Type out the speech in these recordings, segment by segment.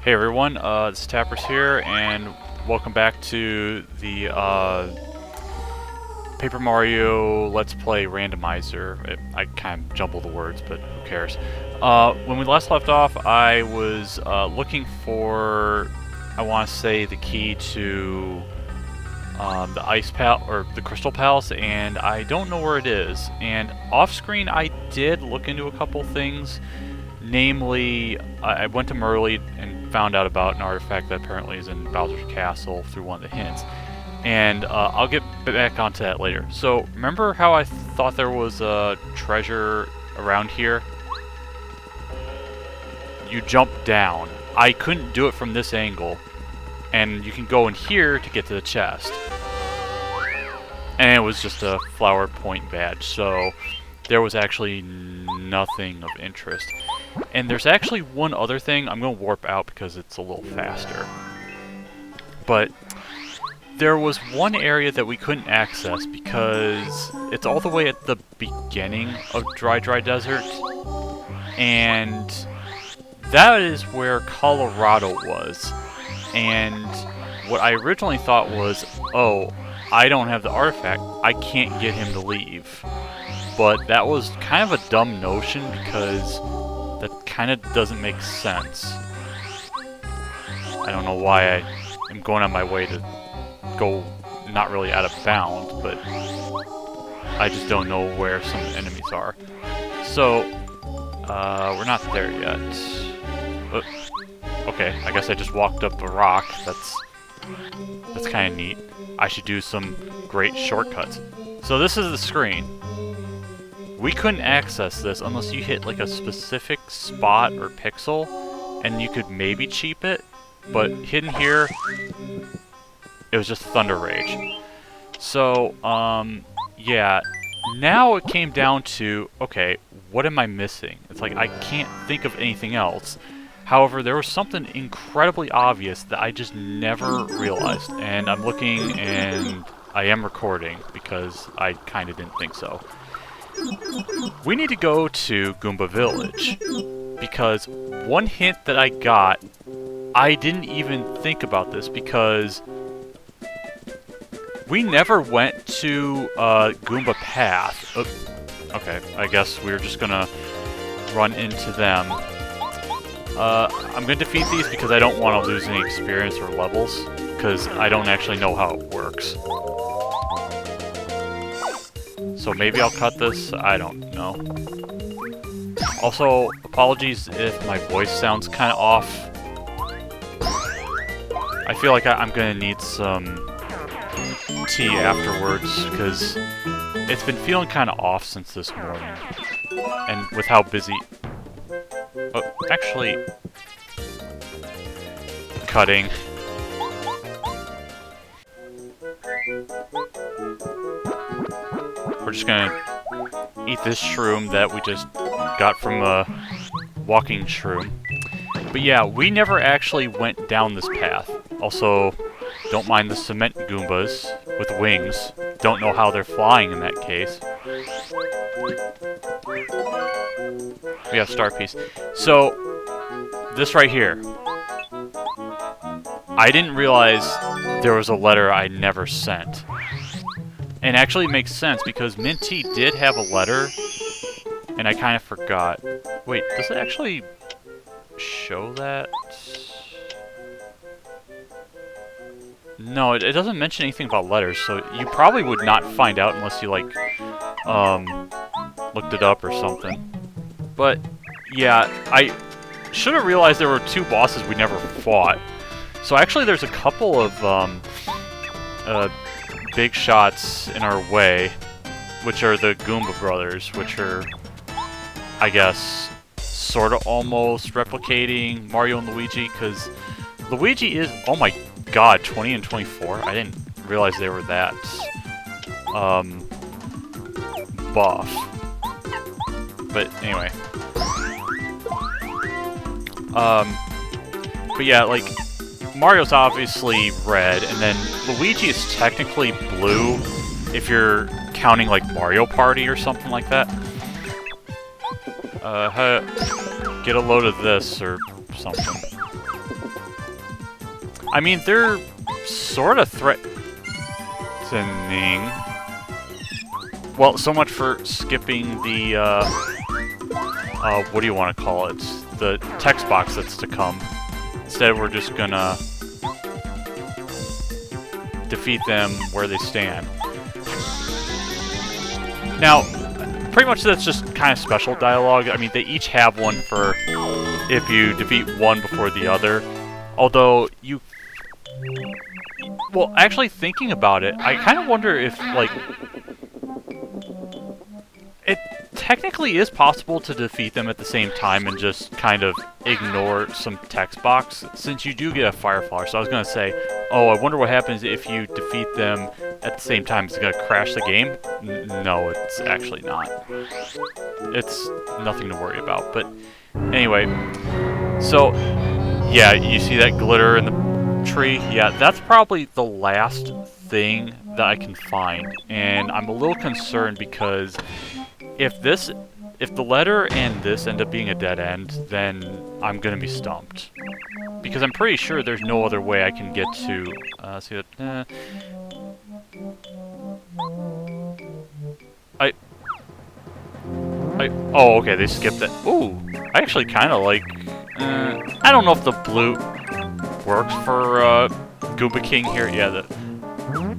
Hey everyone, this is Tappers here, and welcome back to the Paper Mario Let's Play Randomizer. I kind of jumble the words, but who cares. When we last left off, I was looking for, I want to say, the key to the Ice Pal or the Crystal Palace, and I don't know where it is. And off screen, I did look into a couple things. Namely, I went to Merlee and found out about an artifact that apparently is in Bowser's Castle through one of the hints. And I'll get back onto that later. So, remember how I thought there was a treasure around here? You jump down. I couldn't do it from this angle. And you can go in here to get to the chest. And it was just a flower point badge, so there was actually nothing of interest. And there's actually one other thing. I'm going to warp out because it's a little faster. But there was one area that we couldn't access because it's all the way at the beginning of Dry Desert. And that is where Colorado was. And what I originally thought was, oh, I don't have the artifact. I can't get him to leave. But that was kind of a dumb notion because that kind of doesn't make sense. I don't know why I am going on my way to go not really out of bounds, but I just don't know where some enemies are. So, we're not there yet. Okay, I guess I just walked up a rock. That's kind of neat. I should do some great shortcuts. So this is the screen. We couldn't access this unless you hit like a specific spot or pixel, and you could maybe cheap it, but hidden here, it was just Thunder Rage. So, yeah, now it came down to, okay, what am I missing? It's like, I can't think of anything else. However, there was something incredibly obvious that I just never realized, and I'm looking and I am recording because I kind of didn't think so. We need to go to Goomba Village, because one hint that I got, I didn't even think about this, because we never went to Goomba Path. Okay, I guess we're just gonna run into them. I'm gonna defeat these because I don't want to lose any experience or levels, because I don't actually know how it works. So maybe I'll cut this, I don't know. Also, apologies if my voice sounds kind of off. I feel like I'm gonna need some tea afterwards, because it's been feeling kind of off since this morning. And with how busy... Oh, actually... Cutting. We're just gonna eat this shroom that we just got from a walking shroom. But yeah, we never actually went down this path. Also, don't mind the cement Goombas with wings. Don't know how they're flying in that case. We have Star Piece. So, this right here. I didn't realize there was a letter I never sent. And actually it makes sense, because Minty did have a letter, and I kind of forgot. Wait, does it actually show that? No, it doesn't mention anything about letters, so you probably would not find out unless you, like, looked it up or something. But, yeah, I should have realized there were two bosses we never fought. So actually there's a couple of, big shots in our way, which are the Goomba brothers, which are, I guess, sort of almost replicating Mario and Luigi, because Luigi is, oh my god, 20 and 24? I didn't realize they were that, buff. But anyway. But yeah, like, Mario's obviously red, and then Luigi is technically blue if you're counting like Mario Party or something like that. Get a load of this or something. I mean, they're sort of threatening. Well, so much for skipping the, what do you want to call it? The text box that's to come. Instead, we're just gonna defeat them where they stand. Now, pretty much that's just kind of special dialogue. I mean, they each have one for if you defeat one before the other. Although, you... Well, actually thinking about it, I kind of wonder if, like... It technically is possible to defeat them at the same time and just kind of ignore some text box, since you do get a fire flower. So I was going to say, oh, I wonder what happens if you defeat them at the same time. Is it going to crash the game? No, it's actually not. It's nothing to worry about. But anyway, so yeah, you see that glitter in the tree? Yeah, that's probably the last thing that I can find. And I'm a little concerned because if the letter and this end up being a dead end, then I'm gonna be stumped. Because I'm pretty sure there's no other way I can get to, see that, oh, okay, they skipped it. Ooh, I actually kind of like, I don't know if the blue works for, Goomba King here. Yeah,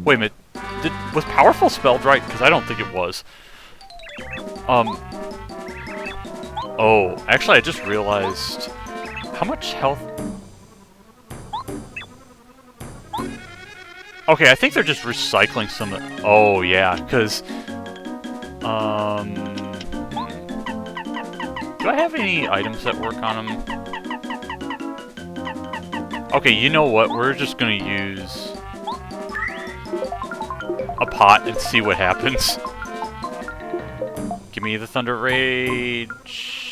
wait a minute, was powerful spelled right? Because I don't think it was. Oh, actually I just realized how much health... Okay, I think they're just recycling some of... Oh, yeah, because... Do I have any items that work on them? Okay, you know what? We're just gonna use a pot and see what happens. Give me the Thunder Rage.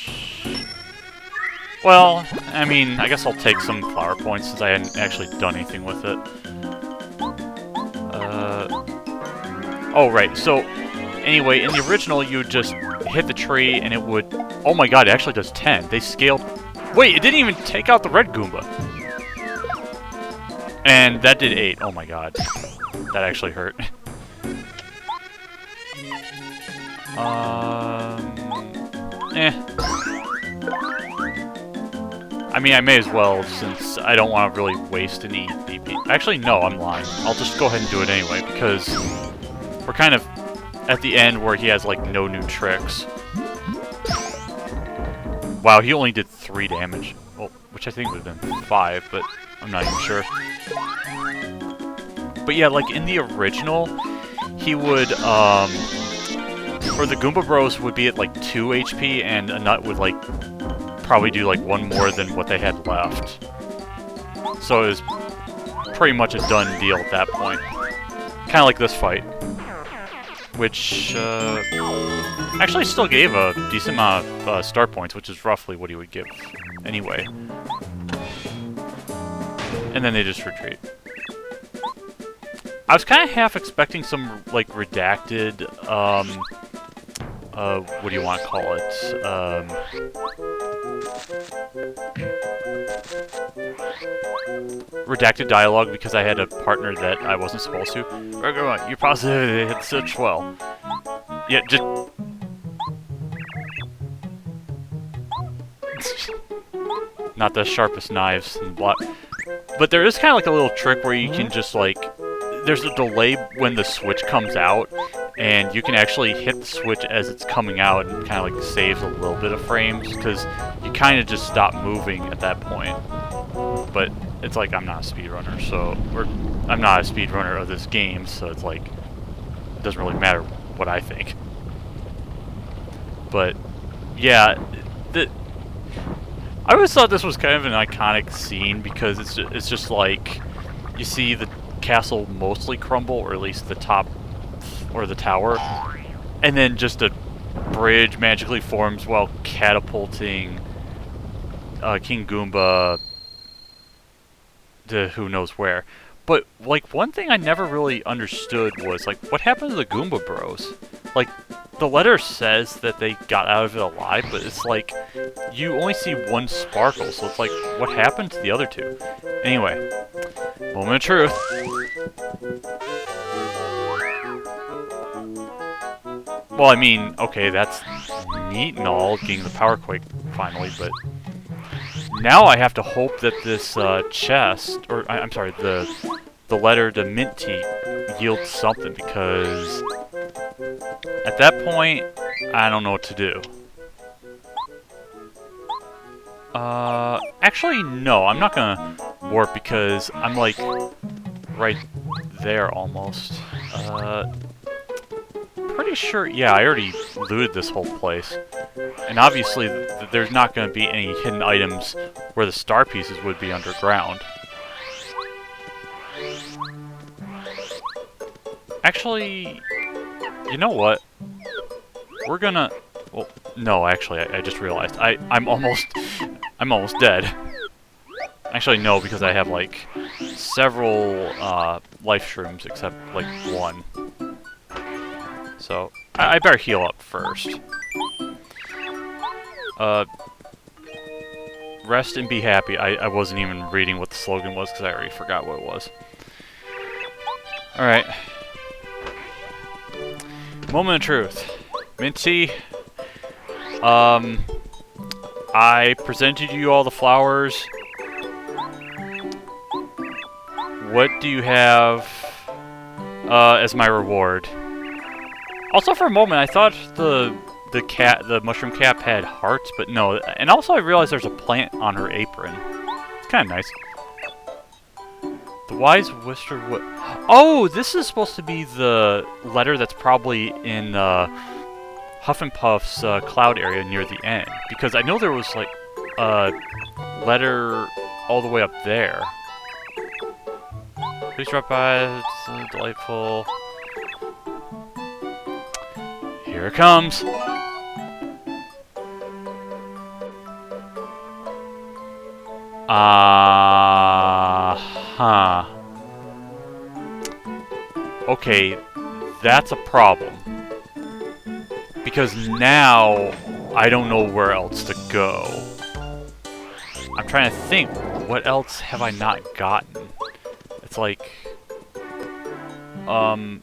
Well, I mean, I guess I'll take some flower points since I hadn't actually done anything with it. Oh, right, so, anyway, in the original, you would just hit the tree and it would... Oh my god, it actually does 10. They scaled... Wait, it didn't even take out the red Goomba. And that did 8. Oh my god. That actually hurt. I mean, I may as well, since I don't want to really waste any BP. Actually, no, I'm lying. I'll just go ahead and do it anyway, because we're kind of at the end where he has, like, no new tricks. Wow, he only did 3 damage. Well, which I think would have been 5, but I'm not even sure. But yeah, like, in the original, he would, or the Goomba Bros would be at, like, 2 HP, and a Nut would, like, probably do, like, 1 more than what they had left. So it was pretty much a done deal at that point. Kind of like this fight. Which, actually still gave a decent amount of star points, which is roughly what he would give anyway. And then they just retreat. I was kind of half expecting some, like, redacted, what do you want to call it? Redacted dialogue because I had a partner that I wasn't supposed to. You're positive it hit such well. Yeah, just... Not the sharpest knives in the block. But there is kind of like a little trick where you can just, like... There's a delay when the switch comes out, and you can actually hit the switch as it's coming out and kind of like saves a little bit of frames, because you kind of just stop moving at that point. But it's like, I'm not a speedrunner, so... Or, I'm not a speedrunner of this game, so it's like... It doesn't really matter what I think. But, yeah... I always thought this was kind of an iconic scene, because it's just like... You see the castle mostly crumble, or at least the top... Or the tower. And then just a bridge magically forms while catapulting... King Goomba... to who knows where. But, like, one thing I never really understood was, like, what happened to the Goomba Bros? Like, the letter says that they got out of it alive, but it's like, you only see one sparkle, so it's like, what happened to the other two? Anyway, Moment of truth. Well, I mean, okay, that's neat and all, getting the power quake finally, but now I have to hope that this chest, or I'm sorry, the letter to mint tea yields something, because at that point, I don't know what to do. Actually, no, I'm not gonna warp because I'm like right there almost. Pretty sure, yeah, I already looted this whole place. And obviously, there's not gonna be any hidden items where the star pieces would be underground. Actually, you know what? We're gonna... Well, no, actually, I just realized. I'm almost dead. Actually, no, because I have, like, several, life shrooms, except, like, one. So, I better heal up first. Rest and be happy. I wasn't even reading what the slogan was, because I already forgot what it was. Alright. Moment of truth. Minty, I presented you all the flowers. What do you have as my reward? Also, for a moment, I thought the mushroom cap had hearts, but no. And also, I realized there's a plant on her apron. It's kind of nice. The wise whisper. Oh, this is supposed to be the letter that's probably in Huff and Puff's cloud area near the end, because I know there was like a letter all the way up there. Please drop by. It's delightful. Here it comes. Huh. Okay, that's a problem. Because now I don't know where else to go. I'm trying to think, what else have I not gotten? It's like, I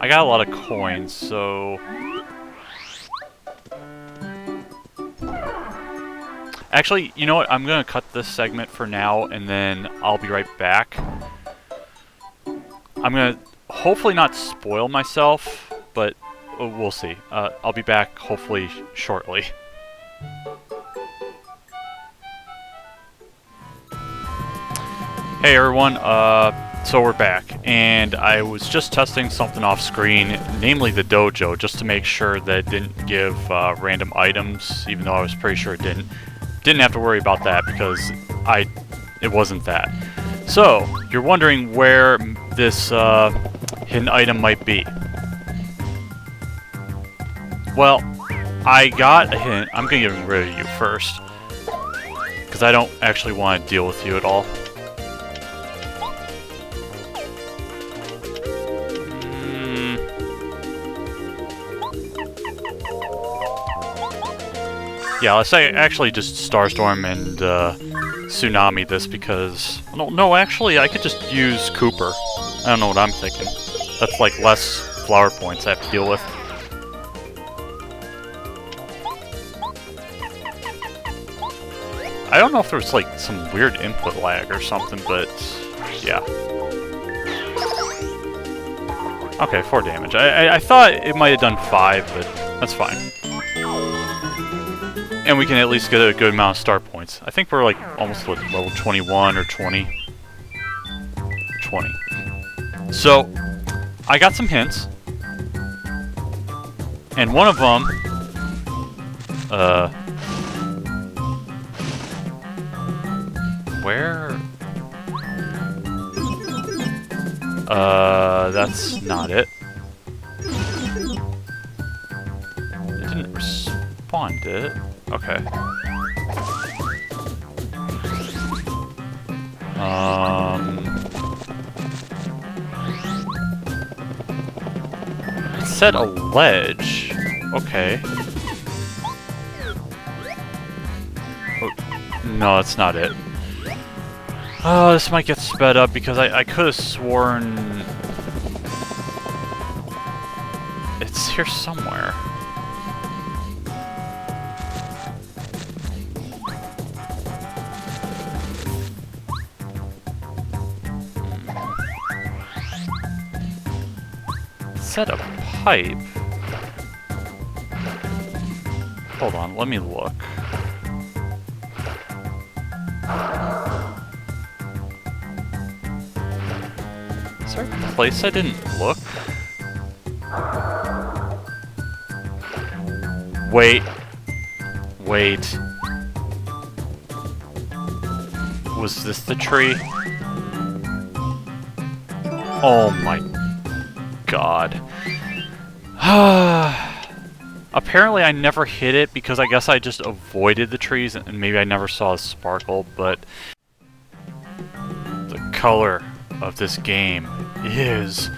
got a lot of coins, so actually, you know what? I'm gonna cut this segment for now, and then I'll be right back. I'm gonna hopefully not spoil myself, but we'll see. I'll be back hopefully shortly. Hey everyone, so we're back, and I was just testing something off screen, namely the dojo, just to make sure that it didn't give random items, even though I was pretty sure it didn't. Didn't have to worry about that because it wasn't that. So, you're wondering where this hidden item might be. Well, I got a hint. I'm gonna get rid of you first, because I don't actually want to deal with you at all. Yeah, let's say actually just Starstorm and Tsunami this, because no, actually I could just use Cooper. I don't know what I'm thinking. That's like less flower points I have to deal with. I don't know if there's like some weird input lag or something, but yeah. Okay, 4 damage. I thought it might have done 5, but that's fine. And we can at least get a good amount of star points. I think we're like almost what, level 21 or 20. 20. So, I got some hints. And one of them... where? That's not it. It didn't respond, did it? Okay. It said a ledge. Okay. Oh, no, that's not it. Oh, this might get sped up because I could have sworn it's here somewhere. Set a pipe. Hold on, let me look. Is there a place I didn't look? Wait. Wait. Was this the tree? Oh my god. Apparently I never hit it because I guess I just avoided the trees and maybe I never saw a sparkle, but the color of this game is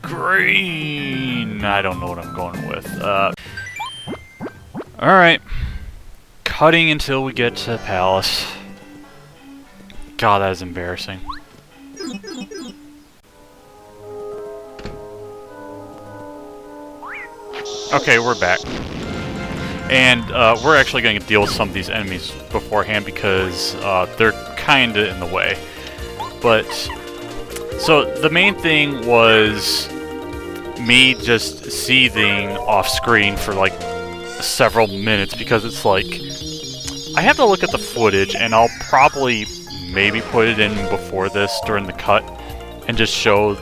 green. I don't know what I'm going with. Alright. Cutting until we get to the palace. God, that is embarrassing. Okay, we're back. And we're actually going to deal with some of these enemies beforehand because they're kinda in the way. But, so the main thing was me just seething off screen for like several minutes because it's like, I have to look at the footage and I'll probably maybe put it in before this during the cut and just show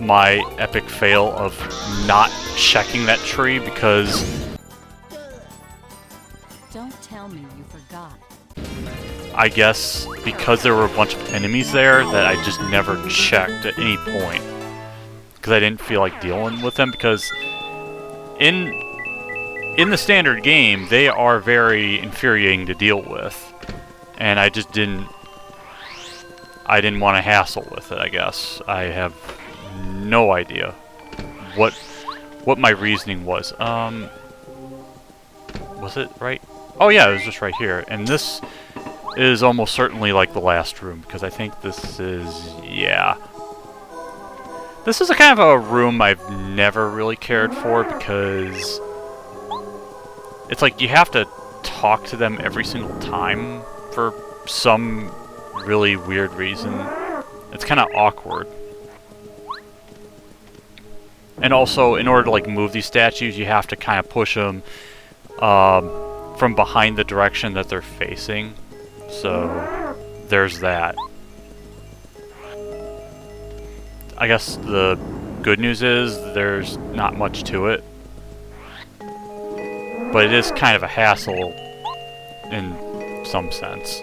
my epic fail of not checking that tree because... Don't tell me you forgot. I guess because there were a bunch of enemies there that I just never checked at any point. Because I didn't feel like dealing with them because in the standard game, they are very infuriating to deal with. And I just didn't want to hassle with it, I guess. I have no idea what my reasoning was. Was it right? Oh yeah, it was just right here. And this is almost certainly like the last room, because I think this is, yeah. This is a kind of a room I've never really cared for, because it's like you have to talk to them every single time for some really weird reason. It's kind of awkward. And also, in order to like move these statues, you have to kind of push them from behind the direction that they're facing. So, there's that. I guess the good news is there's not much to it. But it is kind of a hassle in some sense.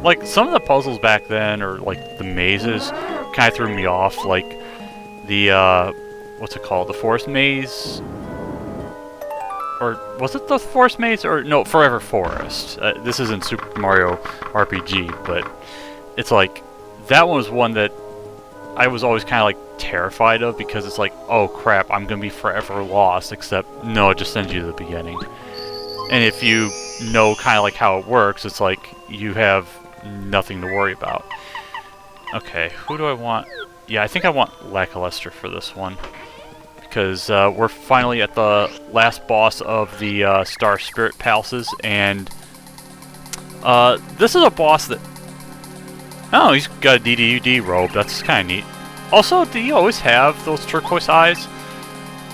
Like, some of the puzzles back then, or like the mazes, kind of threw me off. Like, the, what's it called? The forest maze? Or, was it the forest maze? Or, no, Forever Forest. This isn't Super Mario RPG, but it's like, that one was one that I was always kind of like terrified of because it's like, oh crap, I'm gonna be forever lost, except, no, it just sends you to the beginning. And if you know kind of like how it works, it's like, you have nothing to worry about. Okay, who do I want? Yeah, I think I want Lackluster for this one. Because we're finally at the last boss of the Star Spirit Palaces, and this is a boss that... Oh, he's got a DDD robe. That's kind of neat. Also, do you always have those turquoise eyes?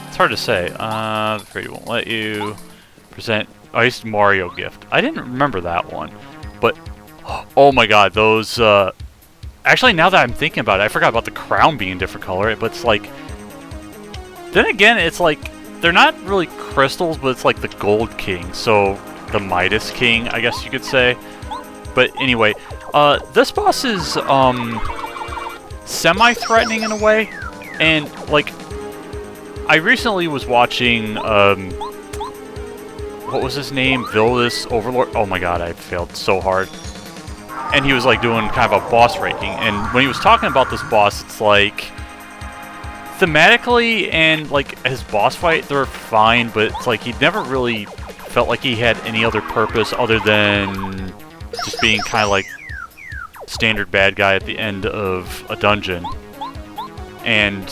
It's hard to say. Afraid he won't let you present... Oh, he's Mario gift. I didn't remember that one. But, oh my god, those... Actually, now that I'm thinking about it, I forgot about the crown being a different color, but it's like... Then again, it's like, they're not really crystals, but it's like the Gold King, so the Midas King, I guess you could say. But anyway, this boss is, semi-threatening in a way, and, like, I recently was watching, what was his name? Villainous Overlord? Oh my god, I failed so hard. And he was, like, doing kind of a boss ranking, and when he was talking about this boss, it's like... Thematically and, like, his boss fight, they're fine, but it's like he never really felt like he had any other purpose other than just being kind of like standard bad guy at the end of a dungeon. And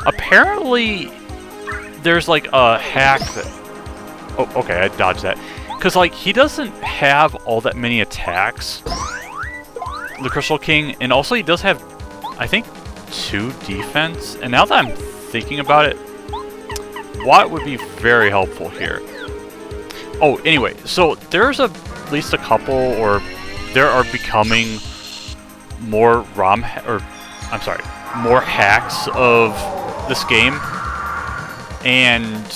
apparently there's like a hack that... Oh, okay, I dodged that. Because like he doesn't have all that many attacks, the Crystal King, and also he does have, I think, 2 defense. And now that I'm thinking about it, Watt would be very helpful here. Oh, anyway, so there's at least a couple, or there are becoming more more hacks of this game. And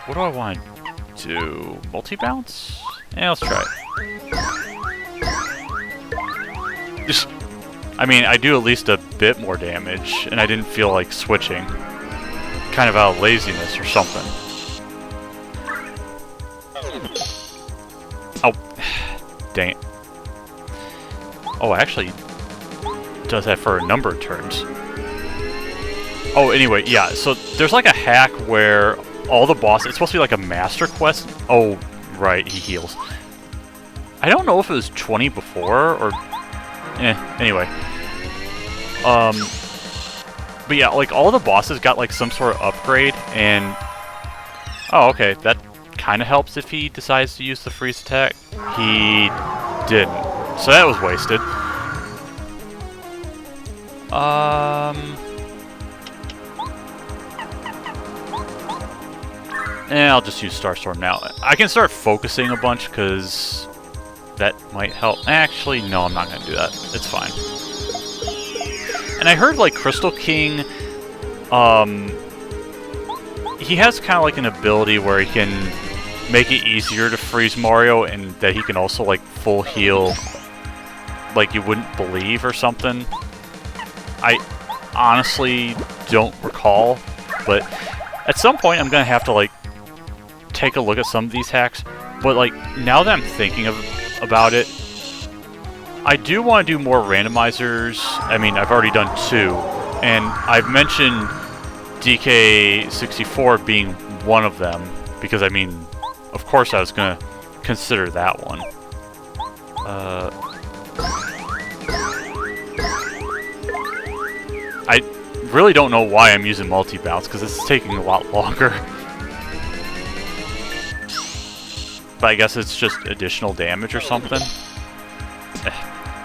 what do I want to do? Multi-bounce? Yeah, let's try it. Just, I mean, I do at least a bit more damage, and I didn't feel like switching. Kind of out of laziness or something. Oh, dang it. Oh, actually, does that for a number of turns. Oh, anyway, yeah, so there's like a hack where all the bosses... It's supposed to be like a master quest. Oh, right, he heals. I don't know if it was 20 before, or... anyway. But yeah, like, all the bosses got like some sort of upgrade, and... Oh, okay, that kind of helps if he decides to use the freeze attack. He didn't. So that was wasted. I'll just use Starstorm now. I can start focusing a bunch, because that might help. Actually, no, I'm not going to do that. It's fine. And I heard, like, Crystal King, he has kind of like an ability where he can make it easier to freeze Mario, and that he can also, like, full heal like you wouldn't believe or something. I honestly don't recall, but at some point I'm going to have to, like, take a look at some of these hacks. But, like, now that I'm thinking about it, I do want to do more randomizers. I mean, I've already done 2, and I've mentioned DK64 being one of them, because, I mean, of course I was going to consider that one. I really don't know why I'm using multi-bounce, because this is taking a lot longer. But I guess it's just additional damage or something.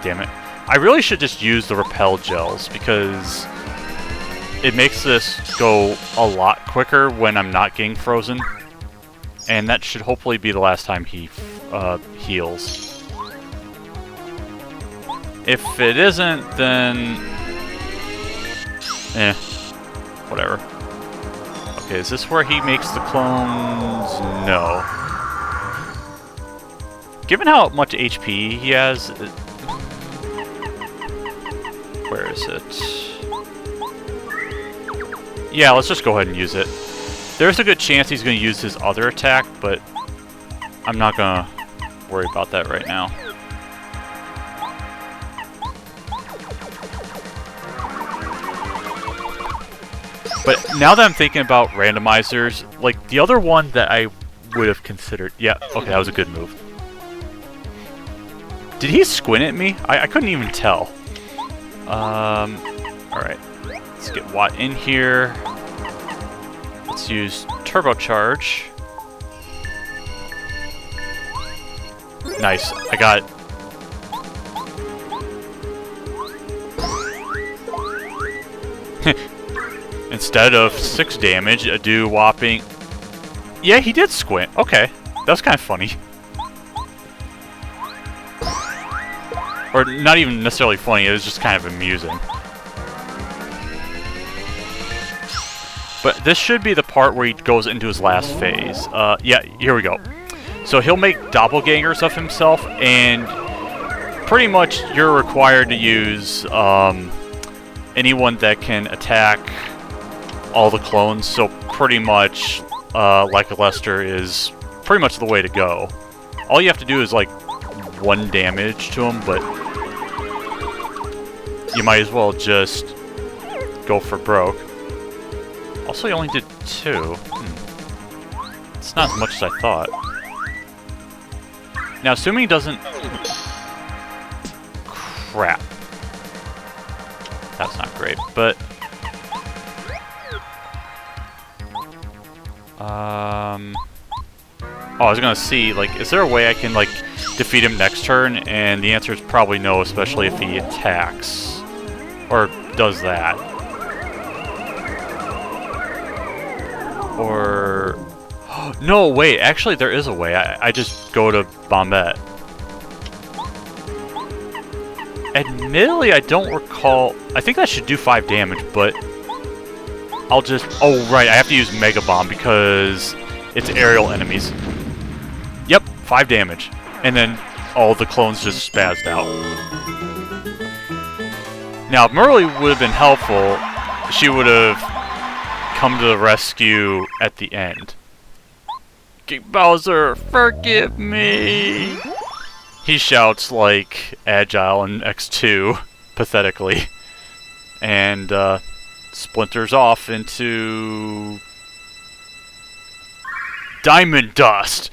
Damn it. I really should just use the repel gels, because it makes this go a lot quicker when I'm not getting frozen. And that should hopefully be the last time he heals. If it isn't, then... whatever. Okay, is this where he makes the clones? No. Given how much HP he has... Where is it? Yeah, let's just go ahead and use it. There's a good chance he's going to use his other attack, but I'm not going to worry about that right now. But now that I'm thinking about randomizers, like, the other one that I would have considered... Yeah, okay, that was a good move. Did he squint at me? I couldn't even tell. Alright. Let's get Watt in here. Let's use Turbocharge. Nice. I got it. Instead of 6 damage, I do whopping... Yeah, he did squint. Okay. That was kind of funny. Or not even necessarily funny, it was just kind of amusing. But this should be the part where he goes into his last phase. Yeah, here we go. So he'll make doppelgangers of himself, and pretty much you're required to use anyone that can attack all the clones. So pretty much, like Lester is pretty much the way to go. All you have to do is like 1 damage to him, but you might as well just go for broke. Also, he only did 2. It's not as much as I thought. Now, assuming he doesn't... Crap. That's not great, but... Oh, I was gonna see, like, is there a way I can, like, defeat him next turn? And the answer is probably no, especially if he attacks. Or does that. Or... No, wait, actually there is a way. I just go to Bombette. Admittedly, I don't recall... I think that should do 5 damage, but... I'll just... Oh, right, I have to use Mega Bomb because it's aerial enemies. Yep, 5 damage. And then all the clones just spazzed out. Now, if Merle would have been helpful, she would have come to the rescue at the end. Bowser, forgive me! He shouts like Agile in X2, pathetically. And, splinters off into... Diamond Dust!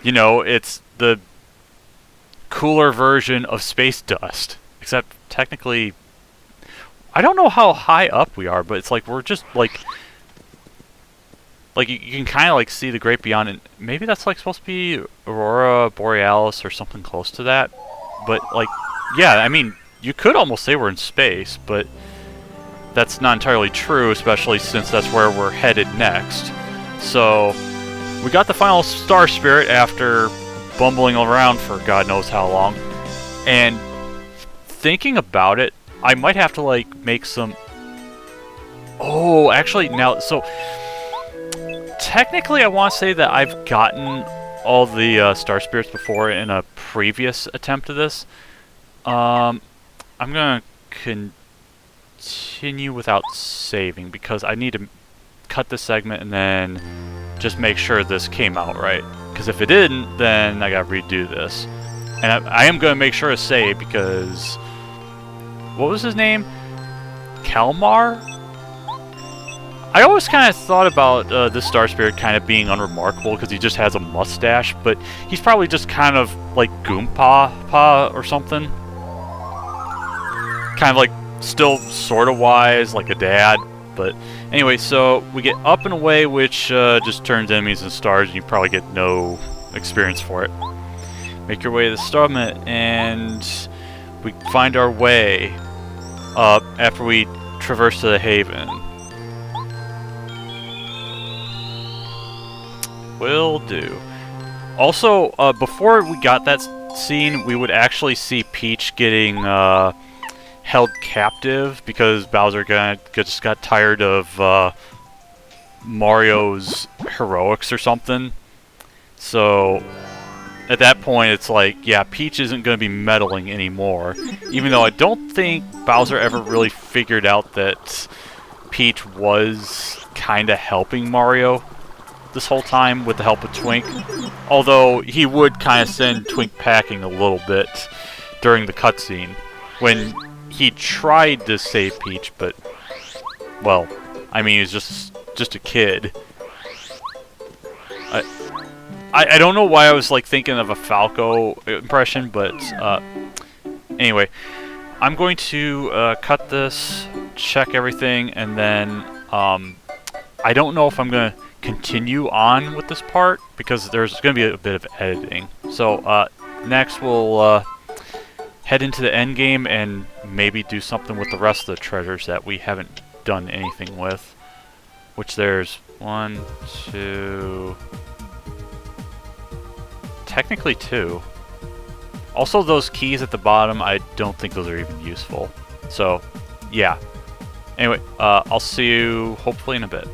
You know, it's the cooler version of Space Dust. Except, technically... I don't know how high up we are, but it's like we're just, like... Like, you can kind of, like, see the great beyond, and maybe that's, like, supposed to be Aurora Borealis or something close to that. But, like, yeah, I mean, you could almost say we're in space, but that's not entirely true, especially since that's where we're headed next. So, we got the final Star Spirit after bumbling around for God knows how long. And thinking about it, I might have to, like, make some... Oh, actually, now, so... Technically, I want to say that I've gotten all the Star Spirits before in a previous attempt of this. I'm going to continue without saving because I need to cut this segment and then just make sure this came out right. Because if it didn't, then I got to redo this. And I am going to make sure to save because... What was his name? Kalmar? I always kind of thought about this Star Spirit kind of being unremarkable because he just has a mustache, but he's probably just kind of like Goompa or something. Kind of like still sort of wise, like a dad. But anyway, so we get up and away, which just turns enemies into stars, and you probably get no experience for it. Make your way to the summit, and we find our way up after we traverse to the haven. Will do. Also, before we got that scene, we would actually see Peach getting held captive because Bowser just got tired of Mario's heroics or something. So, at that point, it's like, yeah, Peach isn't going to be meddling anymore. Even though I don't think Bowser ever really figured out that Peach was kind of helping Mario this whole time with the help of Twink. Although he would kind of send Twink packing a little bit during the cutscene when he tried to save Peach, but well, I mean, he was just a kid. I don't know why I was like thinking of a Falco impression, but anyway, I'm going to cut this, check everything, and then I don't know if I'm gonna continue on with this part because there's going to be a bit of editing. So next we'll head into the end game and maybe do something with the rest of the treasures that we haven't done anything with. Which there's 1, 2... Technically 2. Also those keys at the bottom, I don't think those are even useful. So, yeah. Anyway, I'll see you hopefully in a bit.